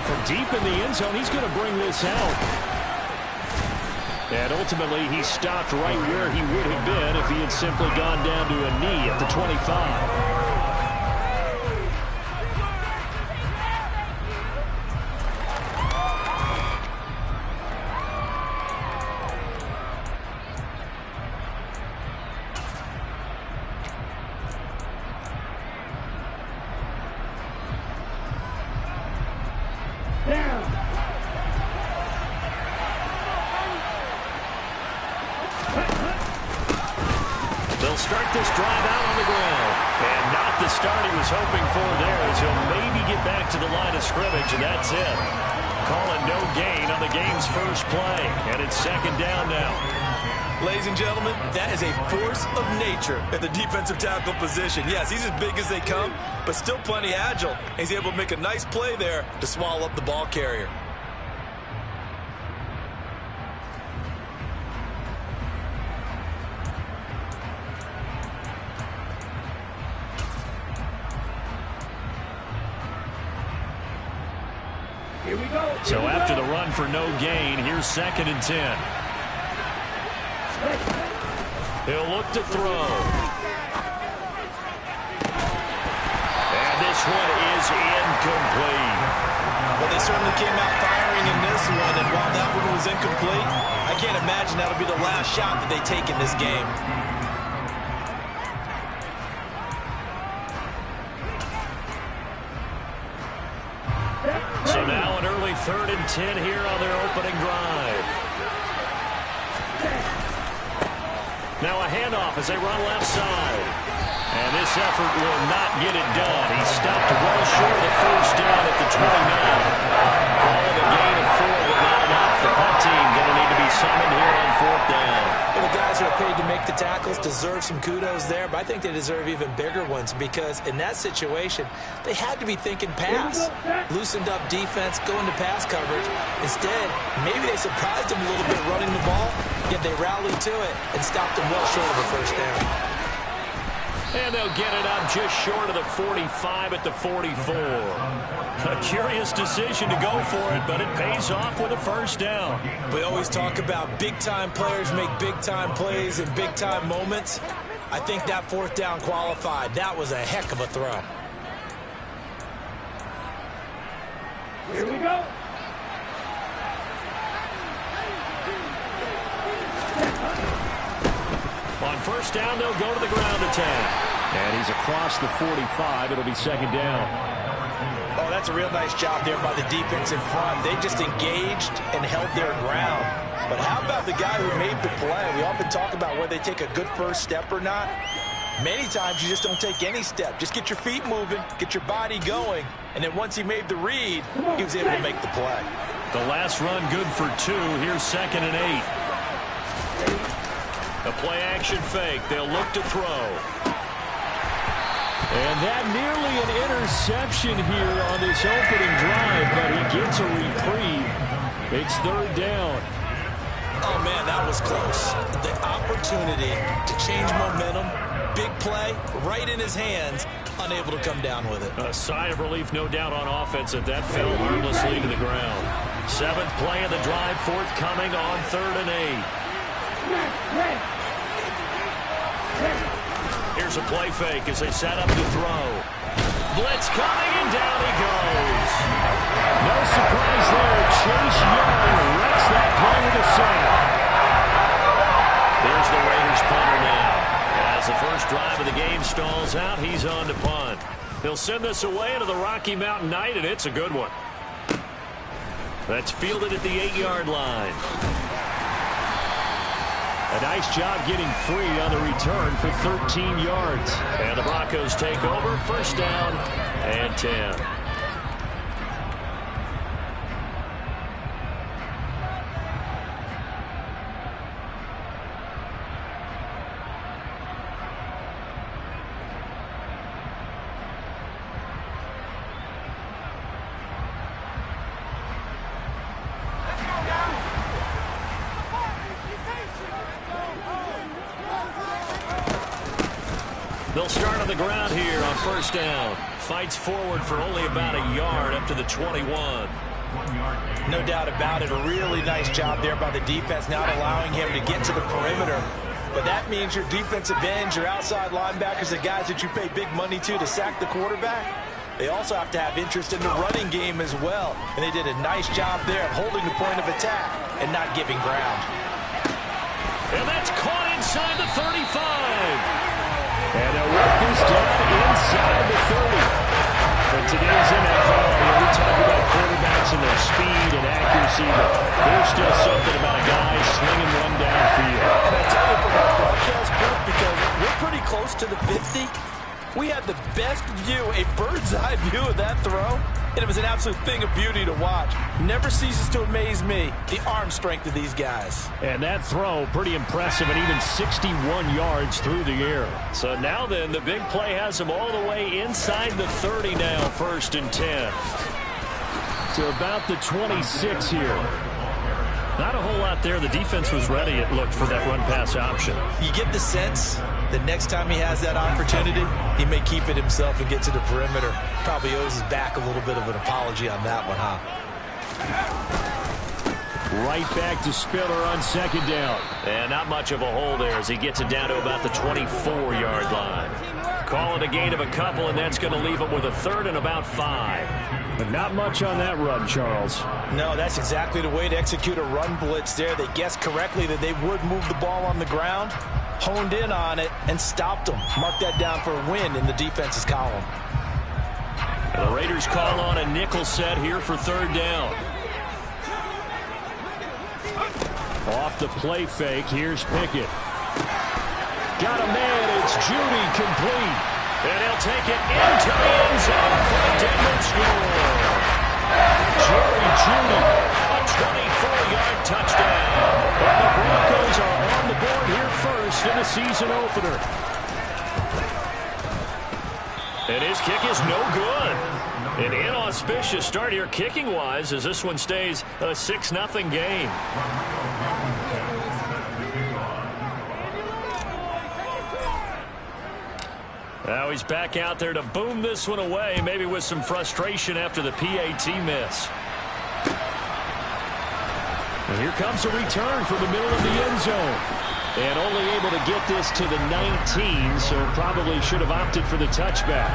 From deep in the end zone, he's going to bring this out. And ultimately, he stopped right where he would have been if he had simply gone down to a knee at the 25. They'll start this drive out on the ground. And not the start he was hoping for there, as he'll maybe get back to the line of scrimmage, and that's it. Calling no gain on the game's first play. And it's second down now. Ladies and gentlemen, that is a force of nature at the defensive tackle position. Yes, he's as big as they come, but still plenty agile. He's able to make a nice play there to swallow up the ball carrier. So after the run for no gain, here's 2nd and 10. He'll look to throw. And this one is incomplete. Well, they certainly came out firing in this one, and while that one was incomplete, I can't imagine that'll be the last shot that they take in this game. So now an early 3rd and 10 here on their opening drive. Now a handoff as they run left side. And this effort will not get it done. He stopped well short of the first down at the 29. Calling a gain of 4, but not enough. The punt team going to need to be summoned here on 4th down. Well, the guys who are paid to make the tackles deserve some kudos there, but I think they deserve even bigger ones because in that situation, they had to be thinking pass. Loosened up defense, going to pass coverage. Instead, maybe they surprised them a little bit running the ball, yet they rallied to it and stopped them well short of a first down. And they'll get it up just short of the 45 at the 44. A curious decision to go for it, but it pays off with a first down. We always talk about big-time players make big-time plays in big-time moments. I think that 4th down qualified. That was a heck of a throw. Here we go. On first down, they'll go to the ground attack. And he's across the 45. It'll be 2nd down. Oh, that's a real nice job there by the defense in front. They just engaged and held their ground. But how about the guy who made the play? We often talk about whether they take a good first step or not. Many times you just don't take any step. Just get your feet moving, get your body going. And then once he made the read, he was able to make the play. The last run good for 2. Here's 2nd and 8. A play-action fake. They'll look to throw. And that nearly an interception here on this opening drive, but he gets a reprieve. It's 3rd down. Oh, man, that was close. The opportunity to change momentum, big play, right in his hands, unable to come down with it. A sigh of relief, no doubt, on offense that that fell harmlessly to the ground. 7th play of the drive, forthcoming on 3rd and 8. Here's a play fake as they set up to throw. Blitz coming, and down he goes. No surprise there. Chase Young wrecks that play with a sack. There's the Raiders punter now. As the first drive of the game stalls out, he's on to punt. He'll send this away into the Rocky Mountain Night, and it's a good one. That's fielded at the 8-yard line. A nice job getting free on the return for 13 yards. And the Broncos take over, first down and 10. They'll start on the ground here on first down. Fights forward for only about a yard up to the 21. No doubt about it. A really nice job there by the defense, not allowing him to get to the perimeter. But that means your defensive ends, your outside linebackers, the guys that you pay big money to sack the quarterback, they also have to have interest in the running game as well. And they did a nice job there of holding the point of attack and not giving ground. And that's caught inside the 35. And they'll work this down inside the 30. In today's NFL, we talk about quarterbacks and their speed and accuracy, but there's still something about a guy slinging one downfield. And I tell you, from a broadcast booth, because we're pretty close to the 50, we had the best view, a bird's-eye view of that throw, and it was an absolute thing of beauty to watch. Never ceases to amaze me, the arm strength of these guys. And that throw, pretty impressive, and even 61 yards through the air. So now then, the big play has them all the way inside the 30 now, 1st and 10. To about the 26 here. Not a whole lot there. The defense was ready, it looked, for that run-pass option. You get the sense the next time he has that opportunity, he may keep it himself and get to the perimeter. Probably owes his back a little bit of an apology on that one, huh? Right back to Spiller on 2nd down. And not much of a hole there as he gets it down to about the 24-yard line. Call it a gain of a couple, and that's going to leave him with a 3rd and about 5. But not much on that run, Charles. No, that's exactly the way to execute a run blitz there. They guessed correctly that they would move the ball on the ground, honed in on it, and stopped them. Mark that down for a win in the defense's column. The Raiders call on a nickel set here for 3rd down. Off the play fake, here's Pickett. Got a man, it's Judy, complete. And he'll take it into the end zone for a Denver score. Jerry Judy, a 24-yard touchdown. And the Broncos are on the board here first in the season opener. And his kick is no good. An inauspicious start here kicking-wise as this one stays a 6-0 game. Now he's back out there to boom this one away, maybe with some frustration after the PAT miss. And here comes a return from the middle of the end zone. And only able to get this to the 19, so probably should have opted for the touchback.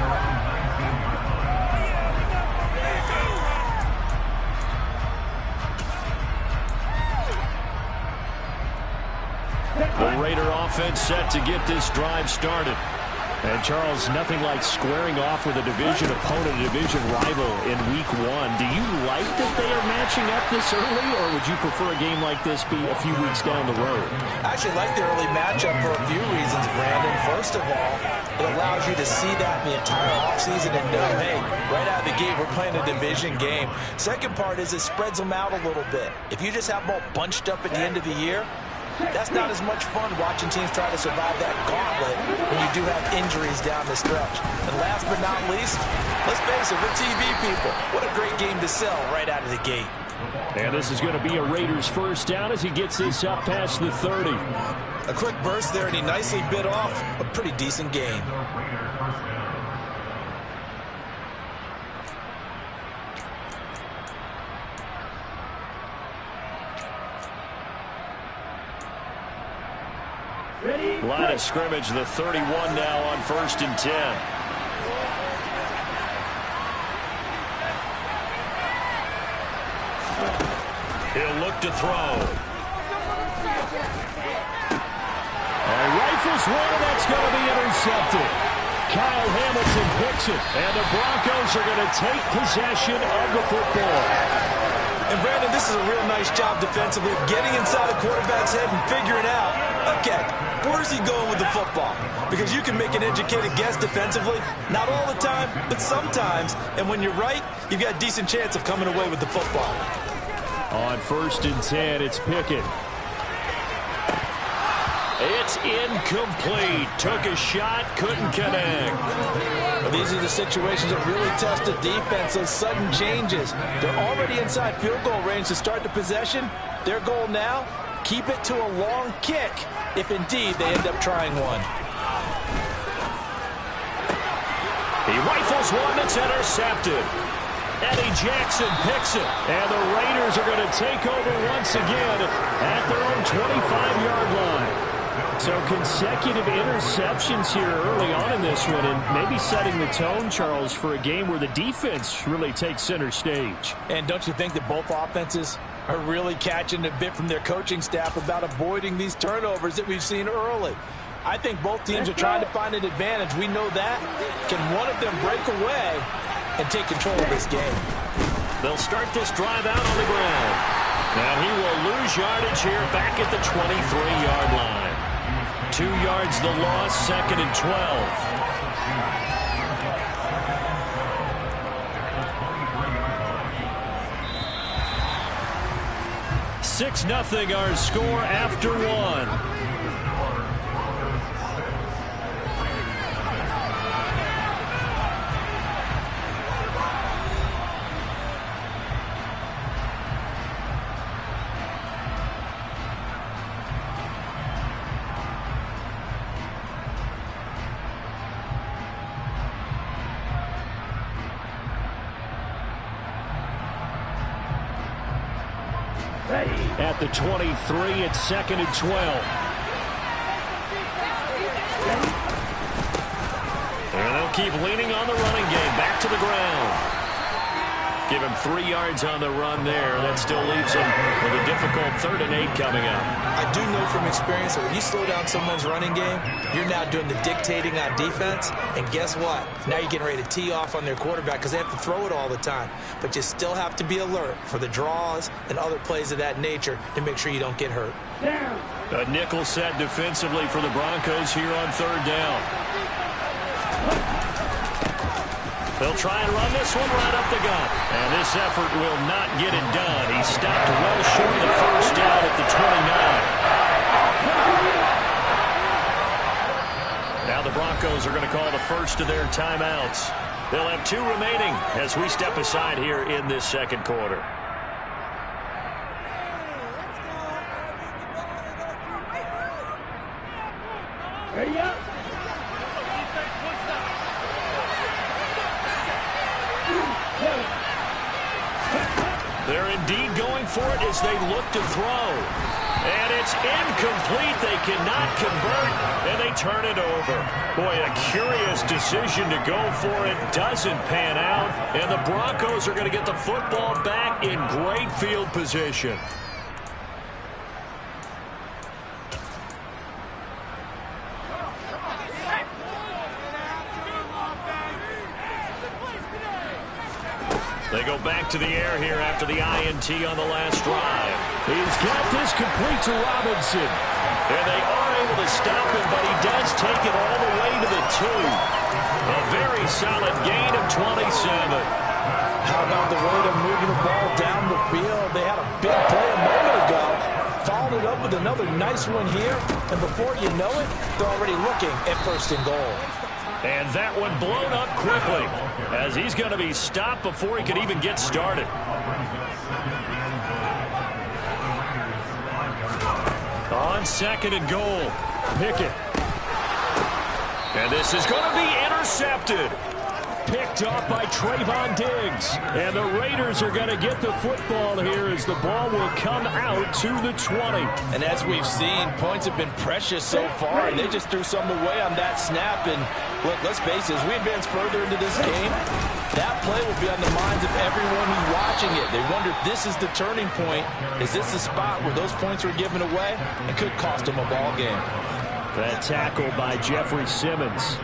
The Raider offense set to get this drive started. And, Charles, nothing like squaring off with a division opponent, a division rival in Week 1. Do you like that they are matching up this early, or would you prefer a game like this be a few weeks down the road? I actually like the early matchup for a few reasons, Brandon. First of all, it allows you to see that in the entire offseason and know, hey, right out of the gate, we're playing a division game. Second part is it spreads them out a little bit. If you just have them all bunched up at the end of the year, that's not as much fun watching teams try to survive that gauntlet when you do have injuries down the stretch. And last but not least, let's face it, we're TV people. What a great game to sell right out of the gate. And this is going to be a Raiders first down as he gets this up past the 30. A quick burst there, and he nicely bit off a pretty decent gain. Line of scrimmage, the 31 now on 1st and 10. He'll look to throw. And rifles one, and that's going to be intercepted. Kyle Hamilton picks it, and the Broncos are going to take possession of the football. And, Brandon, this is a real nice job defensively of getting inside a quarterback's head and figuring out, okay, where's he going with the football? Because you can make an educated guess defensively, not all the time, but sometimes. And when you're right, you've got a decent chance of coming away with the football. On 1st and 10, it's Pickett. It's incomplete. Took a shot, couldn't connect. Well, these are the situations that really test the defense, those sudden changes. They're already inside field goal range to start the possession. Their goal now, keep it to a long kick, if indeed they end up trying one. He rifles one that's intercepted. Eddie Jackson picks it. And the Raiders are going to take over once again at their own 25-yard line. So consecutive interceptions here early on in this one, and maybe setting the tone, Charles, for a game where the defense really takes center stage. And don't you think that both offenses are really catching a bit from their coaching staff about avoiding these turnovers that we've seen early? I think both teams are trying to find an advantage. We know that. Can one of them break away and take control of this game? They'll start this drive out on the ground. And he will lose yardage here back at the 23-yard line. 2 yards the loss, 2nd and 12. 6-0 our score after 1. At the 23, it's 2nd and 12. And they'll keep leaning on the running game. Back to the ground. Give him 3 yards on the run there. That still leaves him with a difficult 3rd and 8 coming up. I do know from experience that when you slow down someone's running game, you're now doing the dictating on defense. And guess what? Now you're getting ready to tee off on their quarterback because they have to throw it all the time. But you still have to be alert for the draws and other plays of that nature to make sure you don't get hurt. A nickel set defensively for the Broncos here on 3rd down. They'll try and run this one right up the gut. And this effort will not get it done. He stopped well short of the 1st down at the 29. Now the Broncos are going to call the first of their timeouts. They'll have 2 remaining as we step aside here in this 2nd quarter. There you go. They're indeed going for it as they look to throw. And it's incomplete. They cannot convert, and they turn it over. Boy, a curious decision to go for it. Doesn't pan out, and the Broncos are going to get the football back in great field position. They go back to the air here after the INT on the last drive. He's got this complete to Robinson. And they are able to stop him, but he does take it all the way to the 2. A very solid gain of 27. How about the way they're moving the ball down the field? They had a big play a moment ago. Followed it up with another nice one here. And before you know it, they're already looking at 1st and goal. And that one blown up quickly as he's going to be stopped before he could even get started. On 2nd and goal, Pickett. And this is going to be intercepted. Picked off by Trayvon Diggs. And the Raiders are going to get the football here as the ball will come out to the 20. And as we've seen, points have been precious so far, and they just threw some away on that snap. And look, let's face it, as we advance further into this game, that play will be on the minds of everyone who's watching it. They wonder if this is the turning point. Is this the spot where those points were given away? It could cost them a ball game. That tackle by Jeffrey Simmons.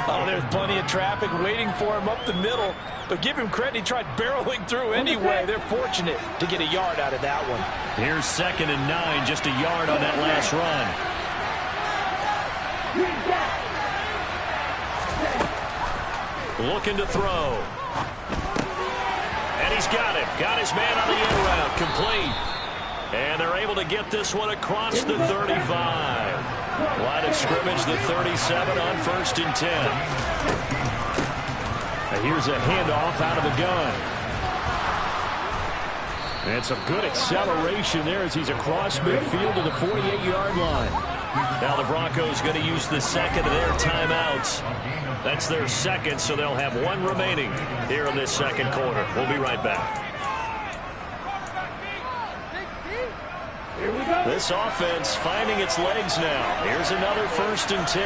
Oh, there's plenty of traffic waiting for him up the middle. But give him credit, he tried barreling through anyway. They're fortunate to get a yard out of that one. Here's 2nd and 9, just a yard on that last run. Looking to throw. And he's got it. Got his man on the end route. Complete. And they're able to get this one across the 35. Line of scrimmage, the 37 on 1st and 10. And here's a handoff out of the gun. And some good acceleration there as he's across midfield to the 48-yard line. Now the Broncos going to use the second of their timeouts. That's their second, so they'll have one remaining here in this second quarter. We'll be right back. This offense finding its legs now. Here's another 1st and 10.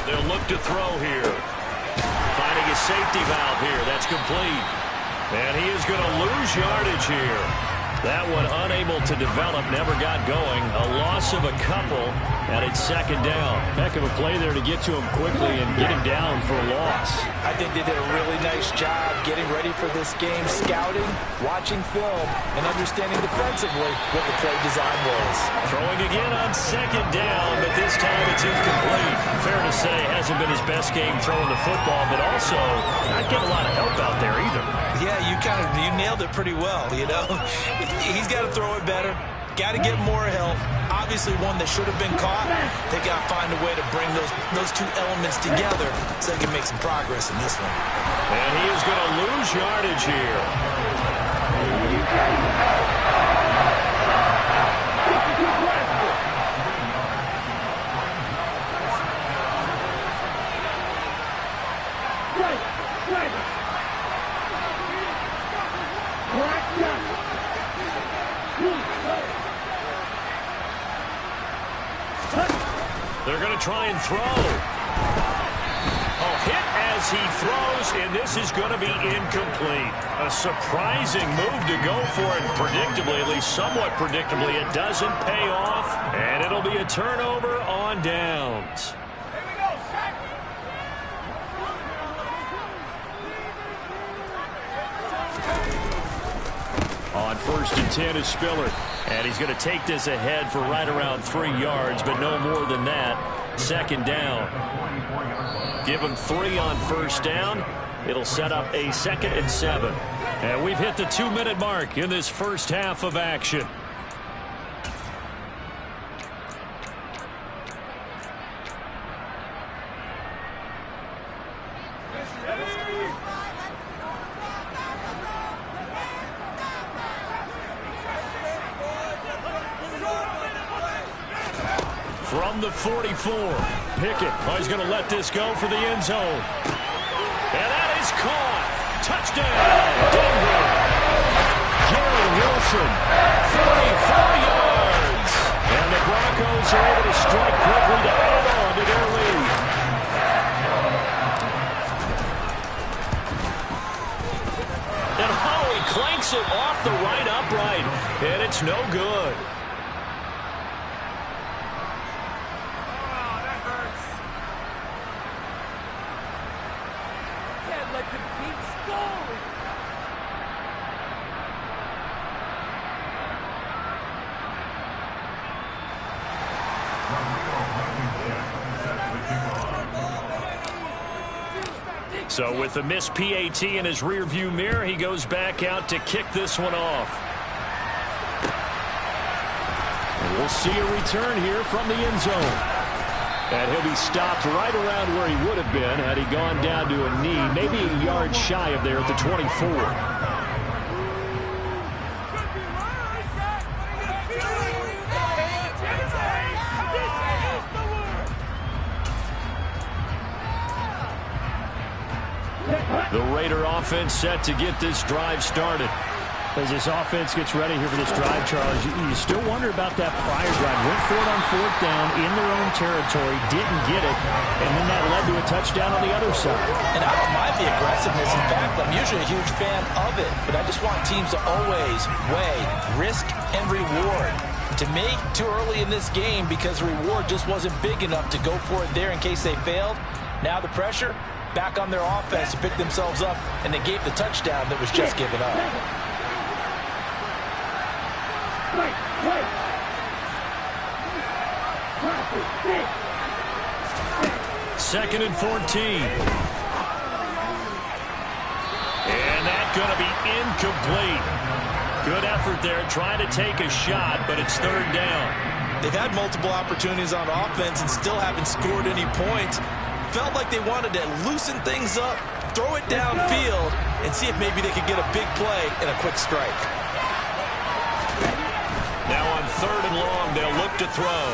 They'll look to throw here. Finding his safety valve here. That's complete. And he is going to lose yardage here. That one unable to develop, never got going. A loss of a couple, and it's second down. Heck of a play there to get to him quickly and get him down for a loss. I think they did a really nice job getting ready for this game, scouting, watching film, and understanding defensively what the play design was. Throwing again on second down, but this time it's incomplete. Fair to say, hasn't been his best game throwing the football, but also not getting a lot of help out there either. Yeah, you nailed it pretty well, you know. He's got to throw it better. Got to get more help. Obviously one that should have been caught. They got to find a way to bring those two elements together so they can make some progress in this one. And he is going to lose yardage here. They're going to try and throw. A hit as he throws, and this is going to be incomplete. A surprising move to go for it predictably, at least somewhat predictably. It doesn't pay off, and it'll be a turnover on downs. On 1st and 10 is Spiller. And he's going to take this ahead for right around 3 yards, but no more than that. Second down. Give him 3 on 1st down. It'll set up a 2nd and 7. And we've hit the 2-minute mark in this first half of action. From the 44, Pickett. Oh, he's going to let this go for the end zone. And that is caught. Touchdown, Denver. Gary Wilson, 44 yards. And the Broncos are able to strike quickly to add on to their lead. And Howie clanks it off the right upright. And it's no good. So with the missed PAT in his rearview mirror, he goes back out to kick this one off. And we'll see a return here from the end zone. And he'll be stopped right around where he would have been had he gone down to a knee, maybe a yard shy of there at the 24. The Raider offense set to get this drive started. As this offense gets ready here for this drive, Charles, you still wonder about that prior drive. Went for it on 4th down in their own territory, didn't get it, and then that led to a touchdown on the other side. And I don't mind the aggressiveness. In fact, I'm usually a huge fan of it, but I just want teams to always weigh risk and reward. To me, too early in this game because the reward just wasn't big enough to go for it there in case they failed. Now the pressure back on their offense to pick themselves up, and they gave the touchdown that was just given up. Second and 14. And that's going to be incomplete. Good effort there, trying to take a shot, but it's 3rd down. They've had multiple opportunities on offense and still haven't scored any points. Felt like they wanted to loosen things up, throw it downfield and see if maybe they could get a big play and a quick strike. Now on 3rd and long, they'll look to throw.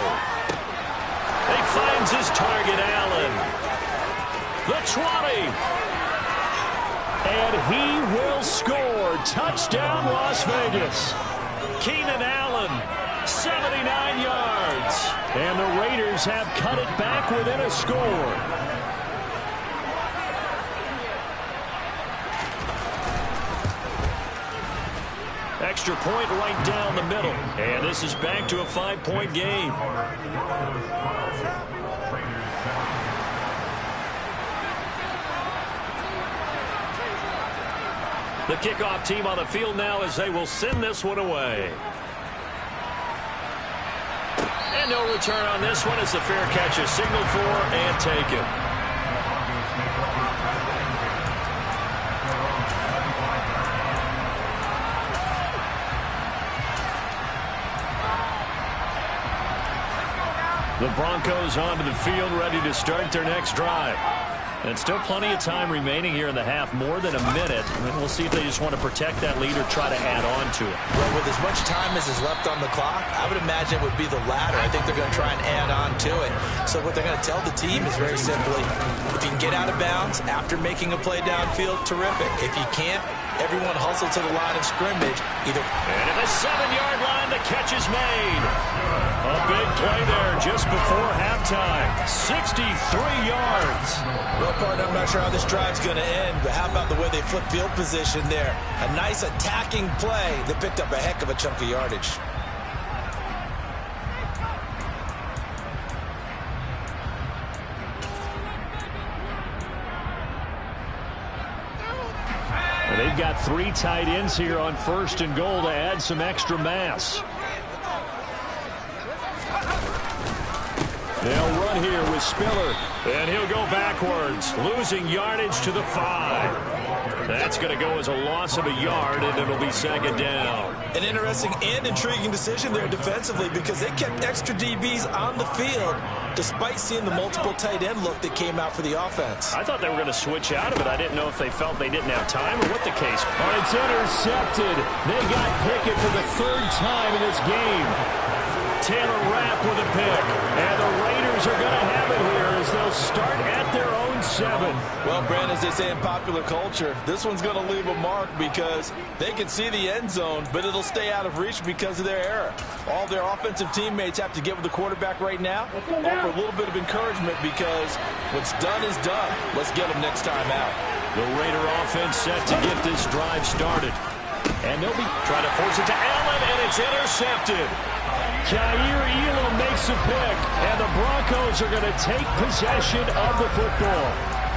He finds his target, Allen. The 20. And he will score. Touchdown, Las Vegas. Keenan Allen, 79 yards. And the Raiders have cut it back within a score. Extra point right down the middle. And this is back to a 5-point game. The kickoff team on the field now as they will send this one away. And no return on this one as the fair catch is signaled for and taken. The Broncos onto the field, ready to start their next drive. And still plenty of time remaining here in the half, more than a minute. And we'll see if they just want to protect that lead or try to add on to it. Well, with as much time as is left on the clock, I would imagine it would be the latter. I think they're going to try and add on to it. So what they're going to tell the team is very simply, if you can get out of bounds after making a play downfield, terrific. If you can't, everyone hustle to the line of scrimmage. And at the 7-yard line, the catch is made. A big play there just before halftime. 63 yards. Well, partner, I'm not sure how this drive's going to end, but how about the way they flip field position there? A nice attacking play that picked up a heck of a chunk of yardage. They've got 3 tight ends here on 1st and goal to add some extra mass. They'll run here with Spiller, and he'll go backwards, losing yardage to the 5. That's going to go as a loss of a yard, and it'll be 2nd down. An interesting and intriguing decision there defensively because they kept extra DBs on the field despite seeing the multiple tight end look that came out for the offense. I thought they were going to switch out of it. I didn't know if they felt they didn't have time or what the case was. Oh, it's intercepted. They got Pickett for the 3rd time in this game. Taylor Rapp with a pick. And the Raiders are going to have it here as they'll start at their own 7. Well, Brand, as they say in popular culture, this one's going to leave a mark because they can see the end zone, but it'll stay out of reach because of their error. All their offensive teammates have to get with the quarterback right now, offer a little bit of encouragement because what's done is done. Let's get them next time out. The Raider offense set to get this drive started. And they'll be trying to force it to Allen, and it's intercepted. Jair Elam makes a pick, and the Broncos are going to take possession of the football.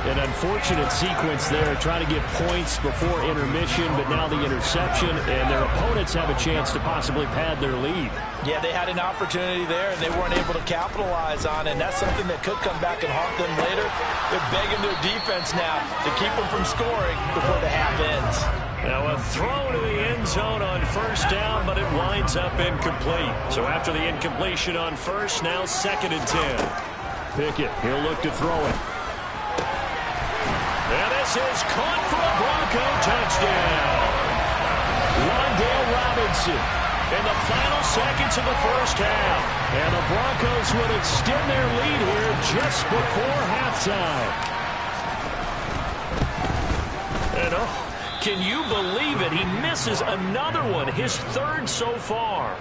An unfortunate sequence there, trying to get points before intermission, but now the interception, and their opponents have a chance to possibly pad their lead. Yeah, they had an opportunity there, and they weren't able to capitalize on it, and that's something that could come back and haunt them later. They're begging their defense now to keep them from scoring before the half ends. Now a throw to the end zone on 1st down, but it winds up incomplete. So after the incompletion on 1st, now 2nd and 10. Pickett, he'll look to throw it. And this is caught for a Bronco touchdown. Wan'Dale Robinson in the final seconds of the 1st half. And the Broncos would extend their lead here just before halftime. And can you believe it? He misses another one, his 3rd so far.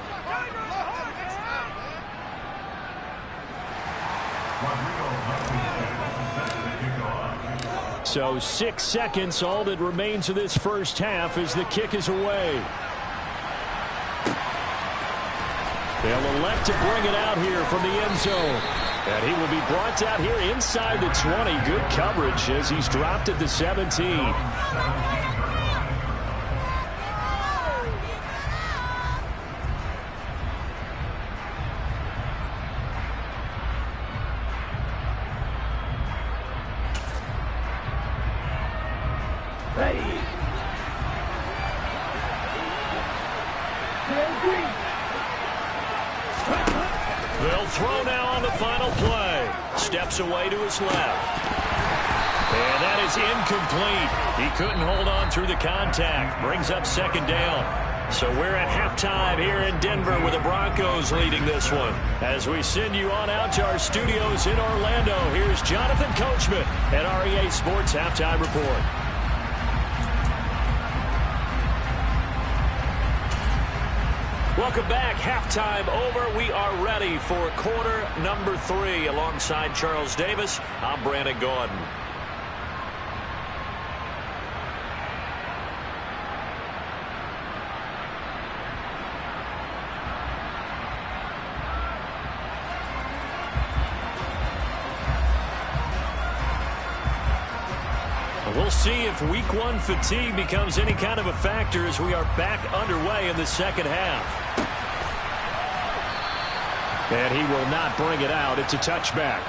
So 6 seconds, all that remains of this 1st half as the kick is away. They'll elect to bring it out here from the end zone. And he will be brought out here inside the 20. Good coverage as he's dropped at the 17. They'll throw now on the final play. Steps away to his left. And that is incomplete. He couldn't hold on through the contact. Brings up second down. So we're at halftime here in Denver with the Broncos leading this one. As we send you on out to our studios in Orlando, here's Jonathan Coachman at REA Sports Halftime Report. Welcome back. Halftime over. We are ready for quarter number 3. Alongside Charles Davis, I'm Brandon Gordon. We'll see if week 1 fatigue becomes any kind of a factor as we are back underway in the second half. And he will not bring it out. It's a touchback.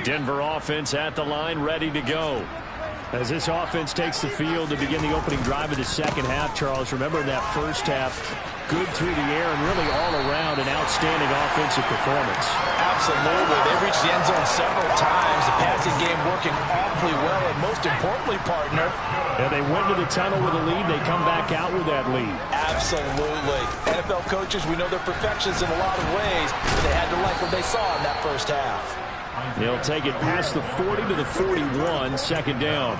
Denver offense at the line, ready to go. As this offense takes the field to begin the opening drive of the second half, Charles, remember in that first half, good through the air and really all around an outstanding offensive performance. Absolutely. They reached the end zone several times. The passing game working awfully well, and most importantly, partner, yeah, they went to the tunnel with a lead. They come back out with that lead. Absolutely. NFL coaches, we know they're perfectionists in a lot of ways, but they had to like what they saw in that first half. They'll take it past the 40 to the 41, second down.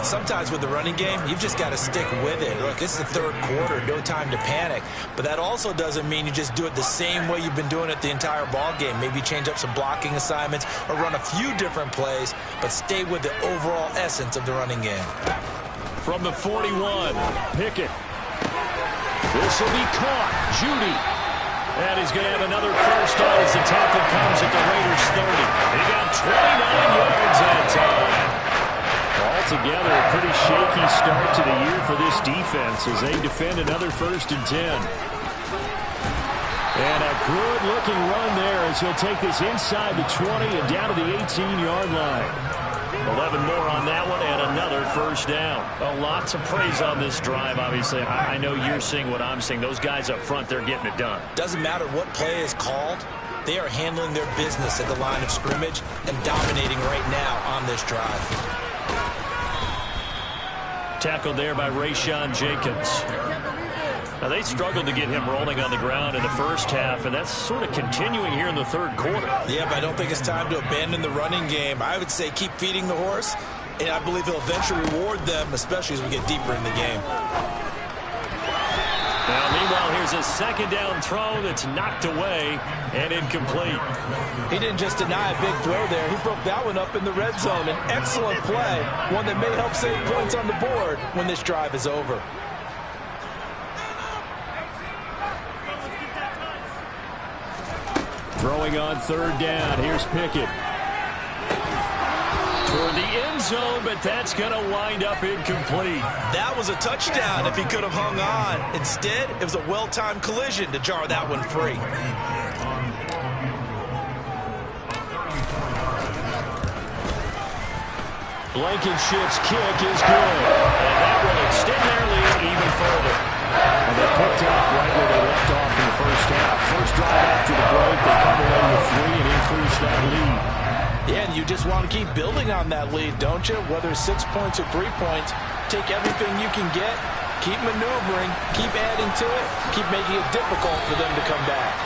Sometimes with the running game, you've just got to stick with it. Look, this is the third quarter, no time to panic. But that also doesn't mean you just do it the same way you've been doing it the entire ball game. Maybe change up some blocking assignments or run a few different plays, but stay with the overall essence of the running game. From the 41, Pickett. This will be caught. Judy. And he's going to have another first down as the tackle comes at the Raiders' 30. He got 29 yards that time. Altogether, a pretty shaky start to the year for this defense as they defend another 1st and 10. And a good-looking run there as he'll take this inside the 20 and down to the 18-yard line. 11 more on that one and another first down. Lots of praise on this drive, obviously. I know you're seeing what I'm seeing. Those guys up front, they're getting it done. Doesn't matter what play is called. They are handling their business at the line of scrimmage and dominating right now on this drive. Tackled there by Rayshon Jenkins. Now, they struggled to get him rolling on the ground in the first half, and that's sort of continuing here in the third quarter. Yeah, but I don't think it's time to abandon the running game. I would say keep feeding the horse, and I believe he'll eventually reward them, especially as we get deeper in the game. Now, meanwhile, here's a second down throw that's knocked away and incomplete. He didn't just deny a big throw there. He broke that one up in the red zone. An excellent play, one that may help save points on the board when this drive is over. Throwing on third down. Here's Pickett. For the end zone, but that's going to wind up incomplete. That was a touchdown if he could have hung on. Instead, it was a well-timed collision to jar that one free. Blankenship's kick is good. And that will extend their lead even further. And they picked up right where they left off in the first half. First drive after the break, they come away with 3 and increase that lead. Yeah, and you just want to keep building on that lead, don't you? Whether it's 6 points or 3 points, take everything you can get, keep maneuvering, keep adding to it, keep making it difficult for them to come back.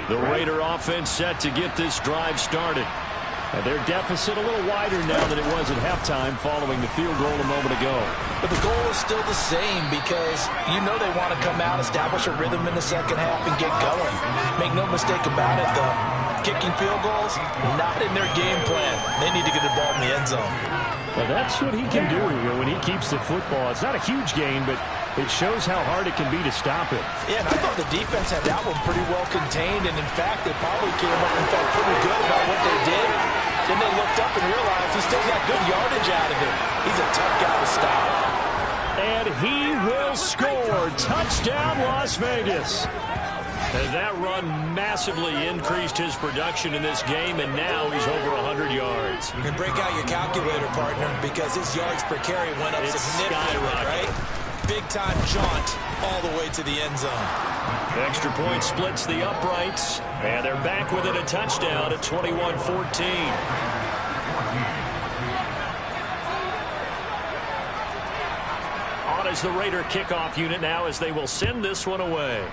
The Raider offense set to get this drive started. And their deficit a little wider now than it was at halftime following the field goal a moment ago. But the goal is still the same because you know they want to come out, establish a rhythm in the second half, and get going. Make no mistake about it, though. Kicking field goals, not in their game plan. They need to get the ball in the end zone. Well, that's what he can do when he keeps the football. It's not a huge gain, but it shows how hard it can be to stop it. Yeah, and I thought the defense had that one pretty well contained, and in fact, they probably came up and felt pretty good about what they did. Then they looked up and realized he still got good yardage out of it. He's a tough guy to stop. And he will score. Touchdown, Las Vegas. And that run massively increased his production in this game, and now he's over 100 yards. You can break out your calculator, partner, because his yards per carry went up significantly, right? Big-time jaunt all the way to the end zone. Extra point splits the uprights, and they're back within a touchdown at 21-14. On is the Raider kickoff unit now as they will send this one away.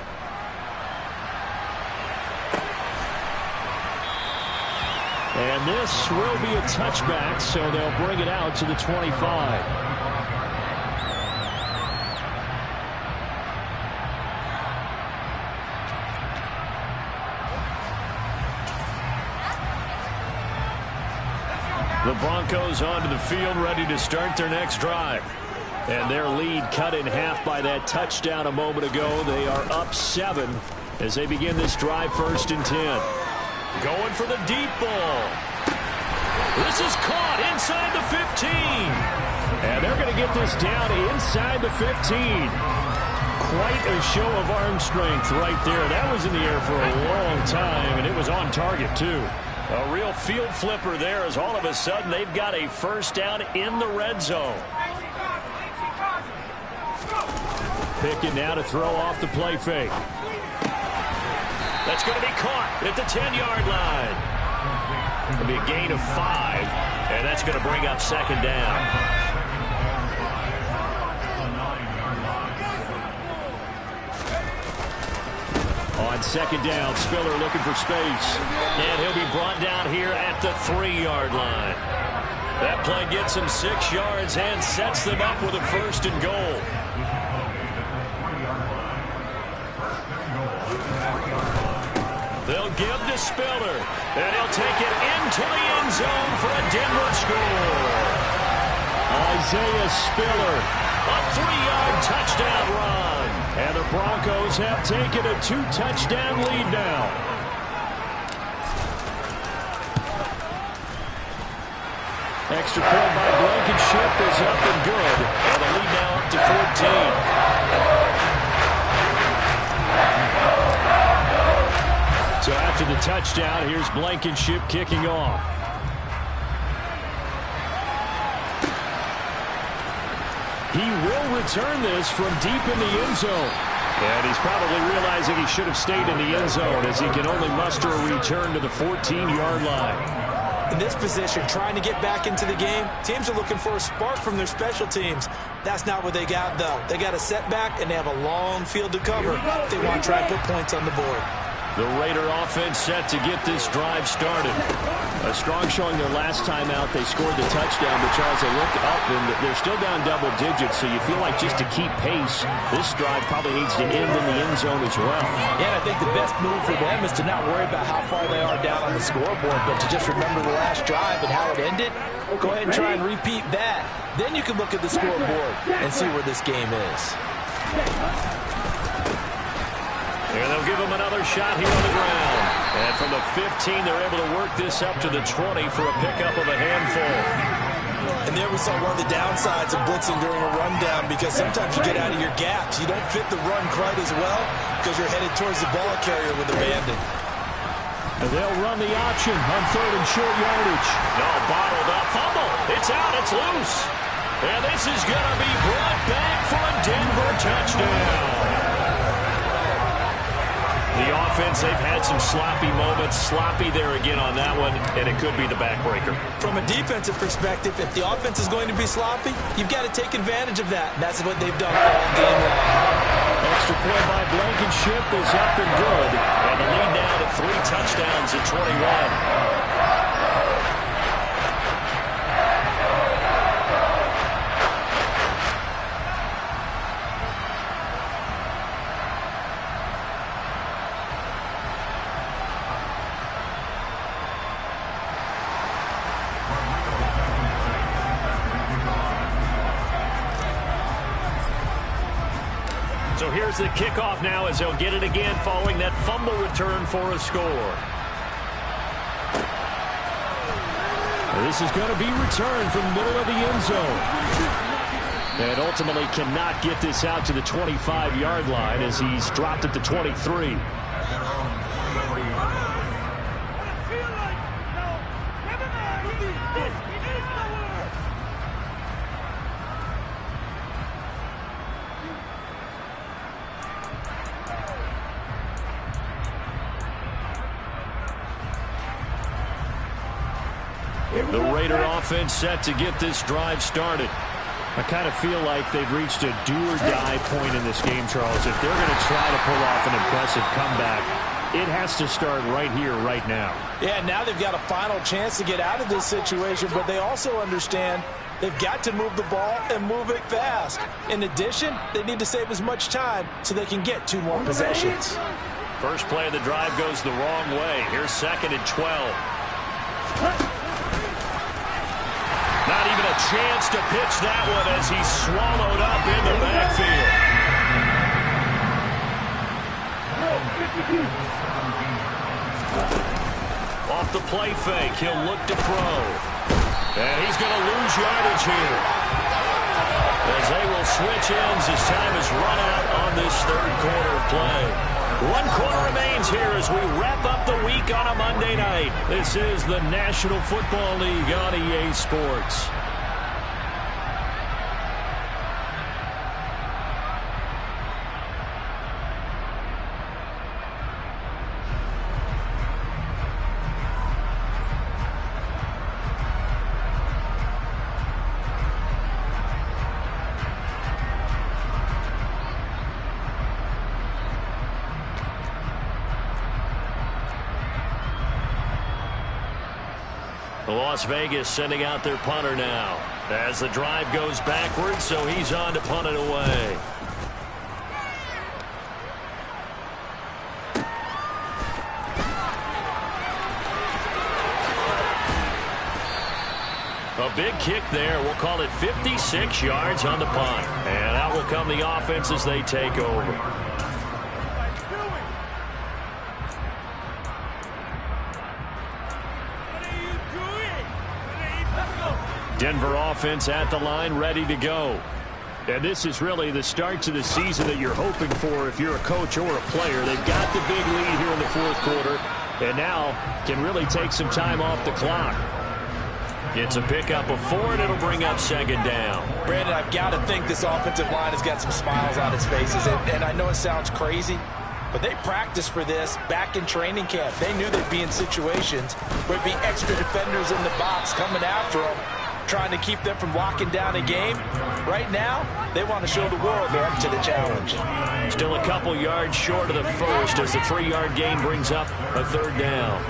And this will be a touchback, so they'll bring it out to the 25. The Broncos onto the field, ready to start their next drive. And their lead cut in half by that touchdown a moment ago. They are up 7 as they begin this drive, 1st and 10. Going for the deep ball. This is caught inside the 15. And they're going to get this down inside the 15. Quite a show of arm strength right there. That was in the air for a long time, and it was on target, too. A real field flipper there as all of a sudden they've got a first down in the red zone. Pickett now to throw off the play fake. That's going to be caught at the 10-yard line. It'll be a gain of 5, and that's going to bring up 2nd down. On 2nd down, Spiller looking for space. And he'll be brought down here at the 3-yard line. That play gets him 6 yards and sets them up with a 1st and goal. They'll give to Spiller, and he'll take it into the end zone for a Denver score. Isaiah Spiller, a 3-yard touchdown run. And the Broncos have taken a 2-touchdown lead now. Extra point by Blankenship is up and good. And the lead now up to 14. So after the touchdown, here's Blankenship kicking off. He will return this from deep in the end zone. And he's probably realizing he should have stayed in the end zone as he can only muster a return to the 14-yard line. In this position, trying to get back into the game, teams are looking for a spark from their special teams. That's not what they got, though. They got a setback, and they have a long field to cover if they want to try and put points on the board. The Raider offense set to get this drive started. A strong showing their last time out. They scored the touchdown, but Charles, they look up, and they're still down double digits, so you feel like just to keep pace, this drive probably needs to end in the end zone as well. Yeah, and I think the best move for them is to not worry about how far they are down on the scoreboard, but to just remember the last drive and how it ended. Go ahead and try and repeat that. Then you can look at the scoreboard and see where this game is. And they'll give him another shot here on the ground. And from the 15, they're able to work this up to the 20 for a pickup of a handful. And there we saw one of the downsides of blitzing during a rundown, because sometimes you get out of your gaps. You don't fit the run quite as well because you're headed towards the ball carrier with abandon. And they'll run the option on 3rd and short yardage. No, bottled up. Fumble. It's out. It's loose. And this is going to be brought back for a Denver touchdown. The offense, they've had some sloppy moments. Sloppy there again on that one, and it could be the backbreaker. From a defensive perspective, if the offense is going to be sloppy, you've got to take advantage of that. And that's what they've done all game long. Extra point by Blankenship is up and good. And the lead now to 3 touchdowns at 21. So here's the kickoff now as they'll get it again following that fumble return for a score. This is going to be returned from the middle of the end zone. And ultimately cannot get this out to the 25-yard line as he's dropped at the 23. The Raider offense set to get this drive started. I kind of feel like they've reached a do-or-die point in this game, Charles. If they're going to try to pull off an impressive comeback, it has to start right here, right now. Yeah, now they've got a final chance to get out of this situation, but they also understand they've got to move the ball and move it fast. In addition, they need to save as much time so they can get 2 more possessions. First play of the drive goes the wrong way. Here's 2nd and 12. Not even a chance to pitch that one as he's swallowed up in the backfield. Off the play fake, he'll look to throw. And he's going to lose yardage here. As they will switch ends as time is run out on this 3rd quarter of play. 1 quarter remains here as we wrap up the week on a Monday night. This is the National Football League on EA Sports. Las Vegas sending out their punter now as the drive goes backwards, so he's on to punt it away. A big kick there. We'll call it 56 yards on the punt. And out will come the offense as they take over. Denver offense at the line, ready to go. And this is really the start to the season that you're hoping for if you're a coach or a player. They've got the big lead here in the 4th quarter, and now can really take some time off the clock. It's a pickup of 4, and it'll bring up 2nd down. Brandon, I've got to think this offensive line has got some smiles on its faces. And I know it sounds crazy, but they practiced for this back in training camp. They knew they'd be in situations where there'd be extra defenders in the box coming after them, trying to keep them from locking down a game. Right now, they want to show the world they're up to the challenge. Still a couple yards short of the first as the 3-yard gain brings up a 3rd down.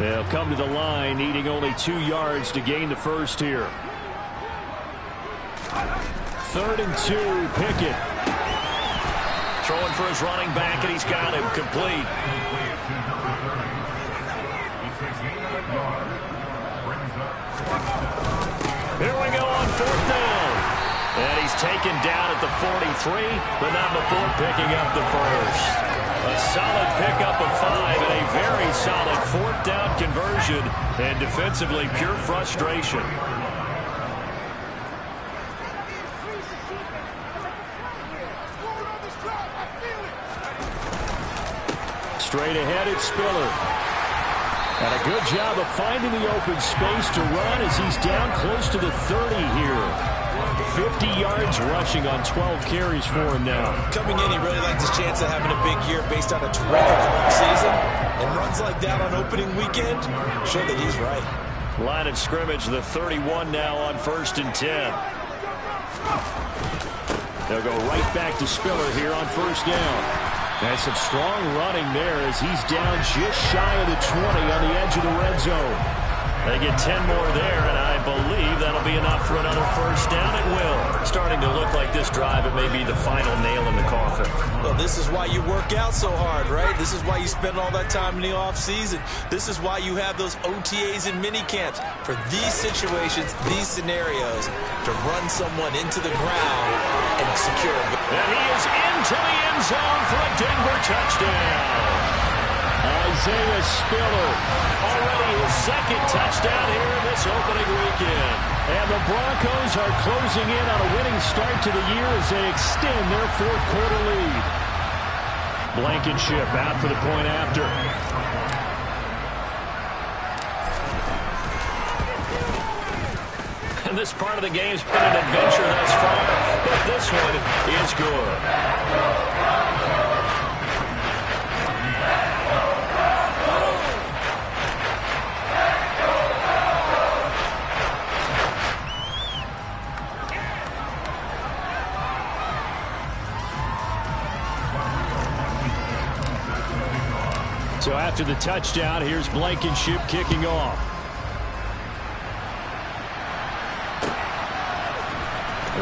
They'll come to the line, needing only 2 yards to gain the first here. 3rd and 2, Pickett. Throwing for his running back, and he's got him complete. Here we go on 4th down. And he's taken down at the 43, but not before picking up the first. A solid pickup of 5 and a very solid 4th down conversion. And defensively, pure frustration. Straight ahead, it's Spiller. And a good job of finding the open space to run as he's down close to the 30 here. 50 yards rushing on 12 carries for him now. Coming in, he really likes his chance of having a big year based on a terrific long season. And runs like that on opening weekend show that he's right. Line of scrimmage, the 31 now on 1st and 10. They'll go right back to Spiller here on 1st down. And some strong running there as he's down just shy of the 20 on the edge of the red zone. They get 10 more there, and I believe that'll be enough for another 1st down. It will. Starting to look like this this drive, it may be the final nail in the coffin. Well, this is why you work out so hard, right? This is why you spend all that time in the offseason. This is why you have those OTAs and mini camps for these situations, these scenarios, to run someone into the ground and secure a goal. And he is into the end zone for a Denver touchdown. Isaiah Spiller, already his second touchdown here in this opening weekend. And the Broncos are closing in on a winning start to the year as they extend their fourth quarter lead. Blankenship out for the point after. And this part of the game's been an adventure thus far, but this one is good. So after the touchdown, here's Blankenship kicking off.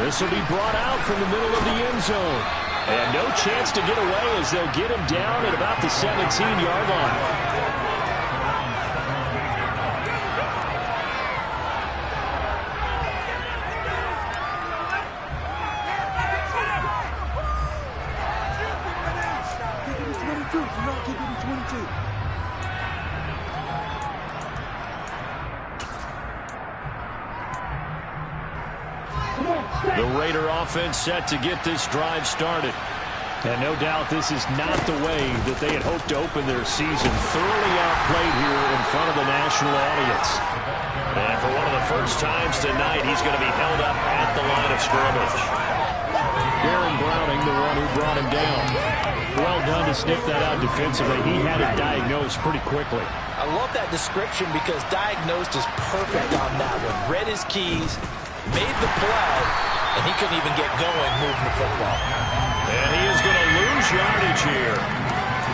This will be brought out from the middle of the end zone. And no chance to get away as they'll get him down at about the 17-yard line. The Raider offense set to get this drive started. And no doubt this is not the way that they had hoped to open their season. Thoroughly outplayed here in front of the national audience. And for one of the first times tonight, he's going to be held up at the line of scrimmage. Aaron Browning, the one who brought him down. Well done to sniff that out defensively. He had it diagnosed pretty quickly. I love that description because diagnosed is perfect on that one. Read his keys, made the play, and he couldn't even get going moving the football. And he is going to lose yardage here.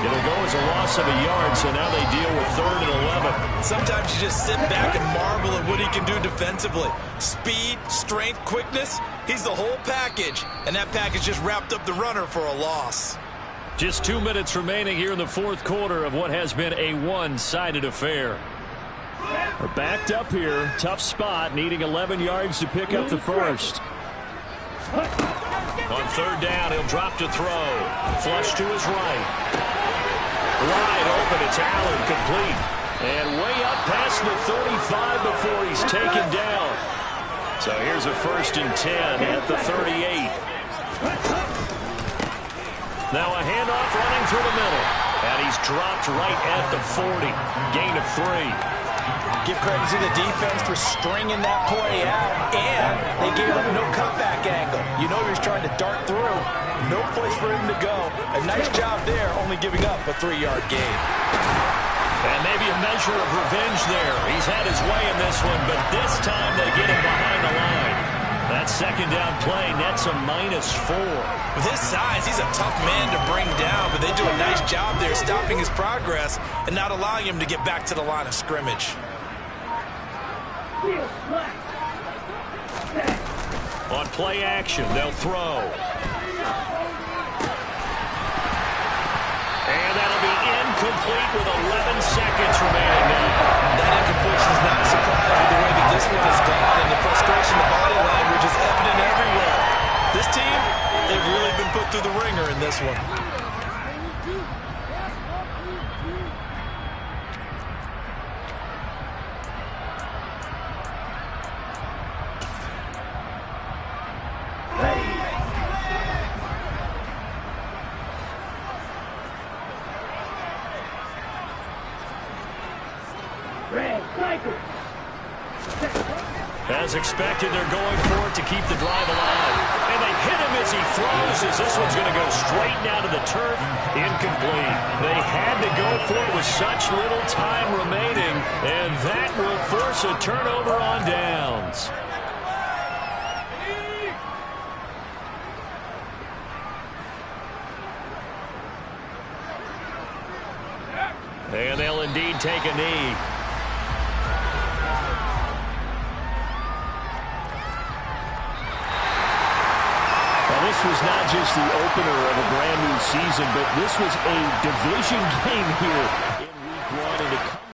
It'll go as a loss of a yard, so now they deal with 3rd and 11. Sometimes you just sit back and marvel at what he can do defensively. Speed, strength, quickness, he's the whole package. And that package just wrapped up the runner for a loss. Just 2 minutes remaining here in the fourth quarter of what has been a one-sided affair. We're backed up here. Tough spot, needing 11 yards to pick up the first. On 3rd down, he'll drop to throw. Flush to his right. Wide open, it's Allen, complete. And way up past the 35 before he's taken down. So here's a 1st and 10 at the 38. Now a handoff running through the middle. And he's dropped right at the 40. Gain of 3. Give credit to the defense for stringing that play out, and they gave him no cutback angle. You know he was trying to dart through. No place for him to go. A nice job there, only giving up a 3-yard gain. And maybe a measure of revenge there. He's had his way in this one, but this time they get him behind the line. That 2nd down play nets a -4. With his size, he's a tough man to bring down, but they do a nice job there stopping his progress and not allowing him to get back to the line of scrimmage. On play action, they'll throw. And that'll be incomplete with 11 seconds remaining now. That incompletion is not a surprise with the way that this one has gone, and the frustration, the body language is evident everywhere. This team, they've really been put through the ringer in this one. As expected, they're going for it to keep the drive alive. And they hit him as he throws, as this one's going to go straight down to the turf. Incomplete. They had to go for it with such little time remaining, and that will force a turnover on downs. And they'll indeed take a knee. this was not just the opener of a brand new season, but this was a division game here